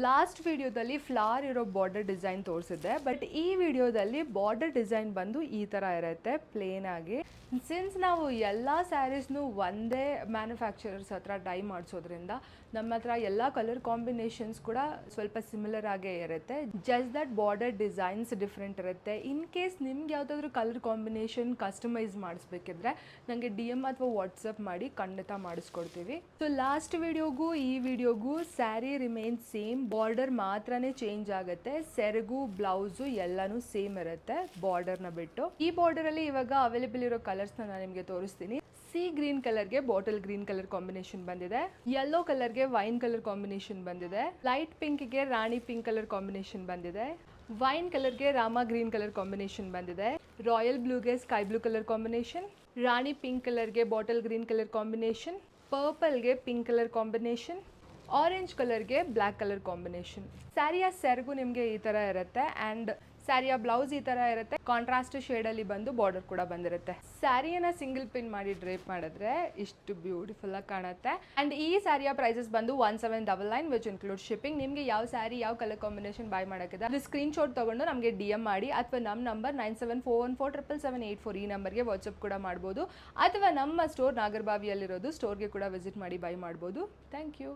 Last ವಿಡಿಯೋದಲ್ಲಿ flower ಇರೋ border design ತೋರಿಸಿದ್ದೆ, but ಈ ವಿಡಿಯೋದಲ್ಲಿ ಬಾರ್ಡರ್ ಡಿಸೈನ್ ಬಂದು ಈ ಥರ ಇರುತ್ತೆ ಪ್ಲೇನ್ ಆಗಿ. ಸಿನ್ಸ್ ನಾವು ಎಲ್ಲ ಸ್ಯಾರೀಸ್ನು ಒಂದೇ ಮ್ಯಾನುಫ್ಯಾಕ್ಚರರ್ಸ್ ಹತ್ರ ಡೈ ಮಾಡಿಸೋದ್ರಿಂದ ನಮ್ಮ ಹತ್ರ ಎಲ್ಲ ಕಲರ್ ಕಾಂಬಿನೇಷನ್ಸ್ ಕೂಡ ಸ್ವಲ್ಪ ಸಿಮಿಲರ್ ಆಗೇ ಇರುತ್ತೆ. Just that border designs different ಇರುತ್ತೆ. ಇನ್ ಕೇಸ್ ನಿಮ್ಗೆ ಯಾವುದಾದ್ರೂ ಕಲರ್ ಕಾಂಬಿನೇಷನ್ ಕಸ್ಟಮೈಸ್ ಮಾಡಿಸ್ಬೇಕಿದ್ರೆ ನನಗೆ DM ಅಥವಾ ವಾಟ್ಸಪ್ ಮಾಡಿ ಖಂಡಿತ ಮಾಡಿಸ್ಕೊಡ್ತೀವಿ. ಸೊ ಲಾಸ್ಟ್ ವಿಡಿಯೋಗೂ ಈ ವಿಡಿಯೋಗೂ ಸ್ಯಾರಿ ರಿಮೇನ್ ಸೇಮ್, ಬಾರ್ಡರ್ ಮಾತ್ರನೇ ಚೇಂಜ್ ಆಗುತ್ತೆ. ಸೆರಗು ಬ್ಲೌಸು ಎಲ್ಲಾನು ಸೇಮ್ ಇರುತ್ತೆ ಬಾರ್ಡರ್ನ ಬಿಟ್ಟು. ಈ ಬಾರ್ಡರ್ ಅಲ್ಲಿ ಇವಾಗ ಅವೈಲೇಬಲ್ ಇರೋ ಕಲರ್ಸ್ನ ನಾನು ನಿಮಗೆ ತೋರಿಸ್ತೀನಿ. ಸಿ ಗ್ರೀನ್ ಕಲರ್ಗೆ ಬಾಟಲ್ ಗ್ರೀನ್ ಕಲರ್ ಕಾಂಬಿನೇಷನ್ ಬಂದಿದೆ, ಯೆಲ್ಲೋ ಕಲರ್ಗೆ ವೈನ್ ಕಲರ್ ಕಾಂಬಿನೇಷನ್ ಬಂದಿದೆ, ಲೈಟ್ ಪಿಂಕ್ಗೆ ರಾಣಿ ಪಿಂಕ್ ಕಲರ್ ಕಾಂಬಿನೇಷನ್ ಬಂದಿದೆ, ವೈನ್ ಕಲರ್ಗೆ ರಾಮ ಗ್ರೀನ್ ಕಲರ್ ಕಾಂಬಿನೇಷನ್ ಬಂದಿದೆ, ರಾಯಲ್ ಬ್ಲೂಗೆ sky blue colour combination, rani pink ಕಲರ್ಗೆ ಬಾಟಲ್ ಗ್ರೀನ್ ಕಲರ್ ಕಾಂಬಿನೇಷನ್, ಪರ್ಪಲ್ಗೆ ಪಿಂಕ್ ಕಲರ್ ಕಾಂಬಿನೇಷನ್, ಆರೆಂಜ್ ಕಲರ್ಗೆ ಬ್ಲ್ಯಾಕ್ ಕಲರ್ ಕಾಂಬಿನೇಷನ್. ಸ್ಯಾರಿಯ ಸೆರಗು ನಿಮಗೆ ಈ ಥರ ಇರುತ್ತೆ ಆ್ಯಂಡ್ ಸ್ಯಾರಿಯ ಬ್ಲೌಸ್ ಈ ಥರ ಇರುತ್ತೆ. ಕಾಂಟ್ರಾಸ್ಟ್ ಶೇಡಲ್ಲಿ ಬಂದು ಬಾರ್ಡರ್ ಕೂಡ ಬಂದಿರುತ್ತೆ. ಸ್ಯಾರಿಯನ್ನು ಸಿಂಗಲ್ ಪಿನ್ ಮಾಡಿ ಡ್ರೇಪ್ ಮಾಡಿದ್ರೆ ಇಷ್ಟು ಬ್ಯೂಟಿಫುಲ್ ಆಗಿ ಕಾಣುತ್ತೆ. ಆ್ಯಂಡ್ ಈ ಸ್ಯಾರಿಯ ಪ್ರೈಸಸ್ ಬಂದು 1799 ವಿಚ್ ಇನ್ಕ್ಲೂಡ್ ಶಿಪ್ಪಿಂಗ್. ನಿಮಗೆ ಯಾವ ಸ್ಯಾರಿ ಯಾವ ಕಲರ್ ಕಾಂಬಿನೇಷನ್ ಬೈ ಮಾಡೋಕ್ಕಿದೆ ಅದು ಸ್ಕ್ರೀನ್ ಶಾಟ್ ತೊಗೊಂಡು ನಮಗೆ DM ಮಾಡಿ, ಅಥವಾ ನಮ್ಮ ನಂಬರ್ 9741477784 ಈ ನಂಬರ್ಗೆ ವಾಟ್ಸಪ್ ಕೂಡ ಮಾಡ್ಬೋದು, ಅಥವಾ ನಮ್ಮ ಸ್ಟೋರ್ ನಾಗರಬಾವಿಯಲ್ಲಿರೋದು ಸ್ಟೋರ್ಗೆ ಕೂಡ ವಿಸಿಟ್ ಮಾಡಿ ಬೈ ಮಾಡ್ಬೋದು. Thank you.